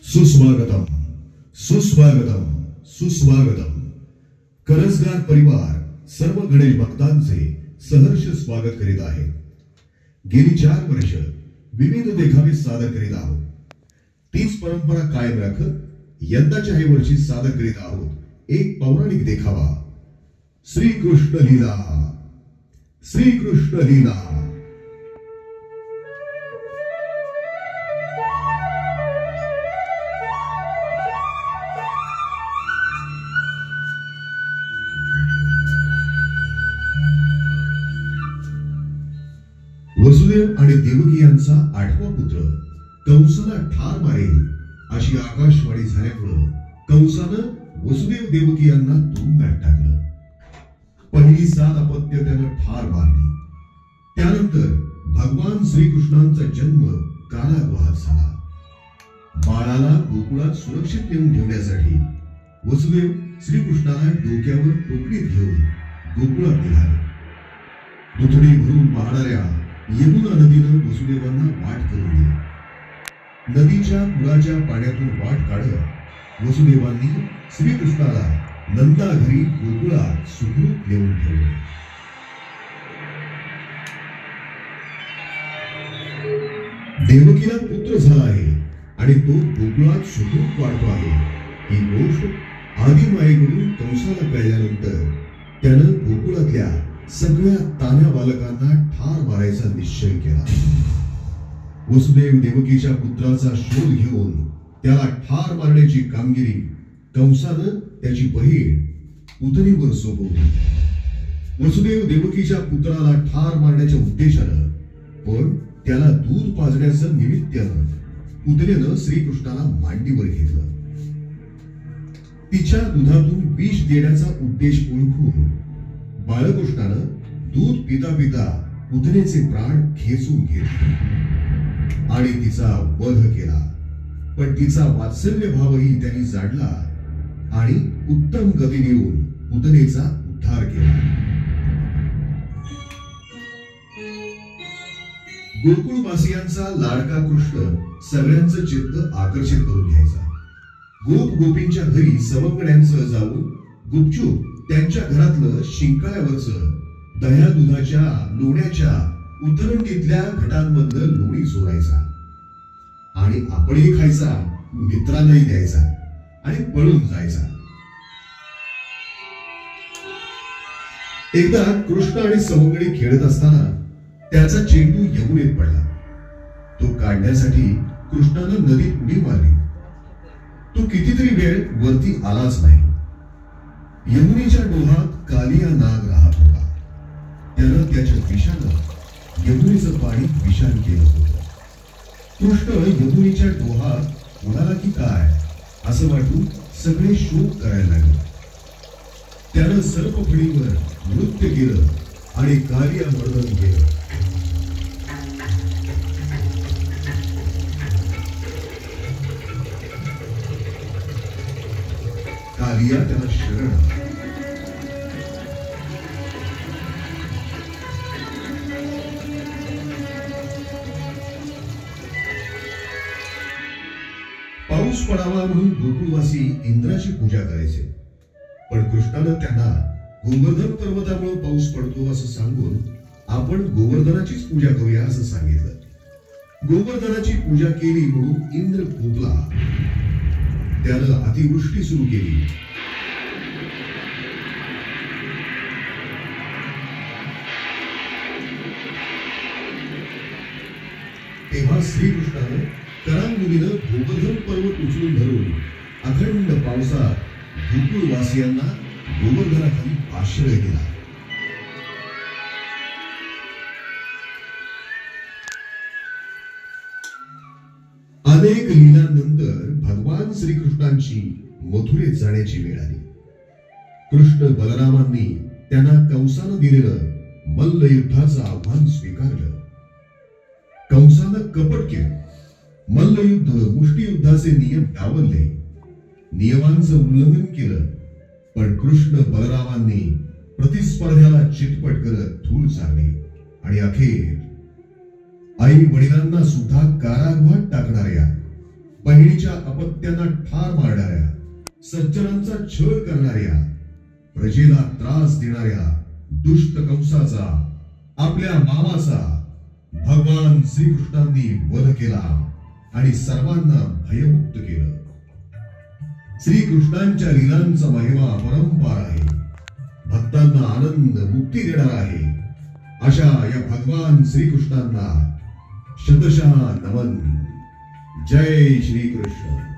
सुस्वागतम सुस्वागतम सुस्वागतम। करजगार परिवार सर्व गणेश भक्तांचे सहर्ष स्वागत करीत आहे। गेली 4 वर्ष विविध देखावे सादर करीत आहोत। तीच परंपरा कायम राखत यंदाच्या हे वर्षी सादर करीत आहोत एक पौराणिक देखावा, श्री कृष्ण लीला। श्री कृष्ण लीला वसुदेव आणि देवकी यांचा 8वा पुत्र कंसाला ठार मारेल अशी आकाशवाणी झाल्यामुळे कंसानं वसुदेव देवकी यांना तुरुंगात टाकलं। पहिली 7 अपत्य त्यानं ठार मारली। त्यानंतर भगवान श्रीकृष्णांचा जन्म कारागृहात झाला। बाळाला गोकुळात सुरक्षित नेऊन ठेवण्यासाठी वसुदेव श्रीकृष्णाला डोक्यावर टोपलीत घेऊन गोकुळात निघाले। दुथडी भरून वाहणाऱ्या यमुना नदीनं वसुदेवांना वाट करून दिली। नदीच्या पुराच्या पाण्यातून वाट काढत वसुदेवांनी श्रीकृष्णाला नंदा घरी गोकुळात सुखरूप नेऊन ठेवले। देवकीला पुत्र झाला आहे आणि तो गोकुळात सुखरूप वाढतो आहे ही गोष्ट आदिमायेकडून कंसाला कळल्यानंतर त्यानं गोकुळातल्या सगळ्या तान्ह्या बालकांना ठार मारायचा निश्चय केला। वसुदेव देवकीच्या पुत्राचा शोध घेऊन त्याला ठार मारण्याची कामगिरी कंसानं त्याची बहीण पुतणीवर सोपवली। वसुदेव देवकीच्या पुत्राला ठार मारण्याच्या उद्देशानं पण त्याला दूध पाजण्याचं निमित्तानं पुतणीनं श्रीकृष्णाला मांडीवर घेतलं। तिच्या दुधातून विष देण्याचा उद्देश ओळखून बाळकृष्णानं दूध पिता पिता पुतणीचे प्राण खेचून घेतले आणि तिचा वध केला। पण तिचा वात्सल्य भावही त्यांनी जाडला आणि उत्तम गती देऊन पुतणीचा उद्धार केला। गोकुळवासियांचा लाडका कृष्ण सगळ्यांचं चित्त आकर्षित करून घ्यायचा। गोप गोपींच्या घरी सवंगड्यांसह जाऊन गुपचूप त्यांच्या घरातलं शिंकाळ्यावरचं दह्या दुधाच्या लोण्याच्या उतरंडीतल्या घटांमधलं लोणी चोरायचा आणि आपणही खायचा, मित्रांनाही द्यायचा आणि पळून जायचा। एकदा कृष्ण आणि सवंगडी खेळत असताना त्याचा चेंडू यमुनेत पडला। तो काढण्यासाठी कृष्णानं नदीत उडी मारली। तो कितीतरी वेळ वरती आलाच नाही। यमुनेच्या डोहात कालिया नाग राहत होता। त्यानं त्याच्या विषानं यमुनेचं पाणी विषान केलं होतं। कृष्ण यमुनेच्या डोहात उडाला की काय असं वाटून सगळे शोक करायला लागले। त्यानं सर्पफडीवर नृत्य केलं आणि कालिया मर्दन केलं। कालिया त्याला शरण आला। पाऊस पडावा म्हणून गोकुळवासी इंद्राची पूजा करायचे, पण कृष्णानं त्यांना गोवर्धन पर्वतामुळे पाऊस पडतो असं सांगून आपण गोवर्धनाचीच पूजा करूया असं सांगितलं। गोवर्धनाची पूजा केली म्हणून इंद्र कोपला। त्यानं अतिवृष्टी सुरू केली। तेव्हा श्रीकृष्णानं करांगुलीनं गोवर्धन पर्वत उचलून धरून अखंड पावसात गोकुळवासियांना गोवर्धनाखाली आश्रय दिला। अनेक लीलांनंतर भगवान श्रीकृष्णांची मथुरेत जाण्याची वेळ आली. कृष्ण बलरामांनी त्यांना कंसानं दिलेलं मल्लयुद्धाचं आव्हान स्वीकारलं. कंसानं कपट केलं. मल्लयुद्ध मुष्टियुद्धाचे नियम डावलले. नियमांचं उल्लंघन केलं. पण कृष्ण बलरामांनी प्रतिस्पर्ध्याला चितपट करत धूळ चालली आणि अखेर आई वडिलांना सुद्धा कारागृहात टाकणाऱ्या, बहिणीच्या अपत्यांना ठार मारणाऱ्या, सज्जनांचा छळ करणाऱ्या, प्रजेला त्रास देणाऱ्या दुष्ट कंसाचा, आपल्या मामाचा भगवान श्रीकृष्णांनी वध केला आणि सर्वांना भयमुक्त केलं. श्रीकृष्णांच्या लीलांचा महिमा अपरंपार आहे. भक्तांना आनंद मुक्ती देणार आहे. अशा या भगवान श्रीकृष्णांना शतशः नमन. जय श्रीकृष्ण.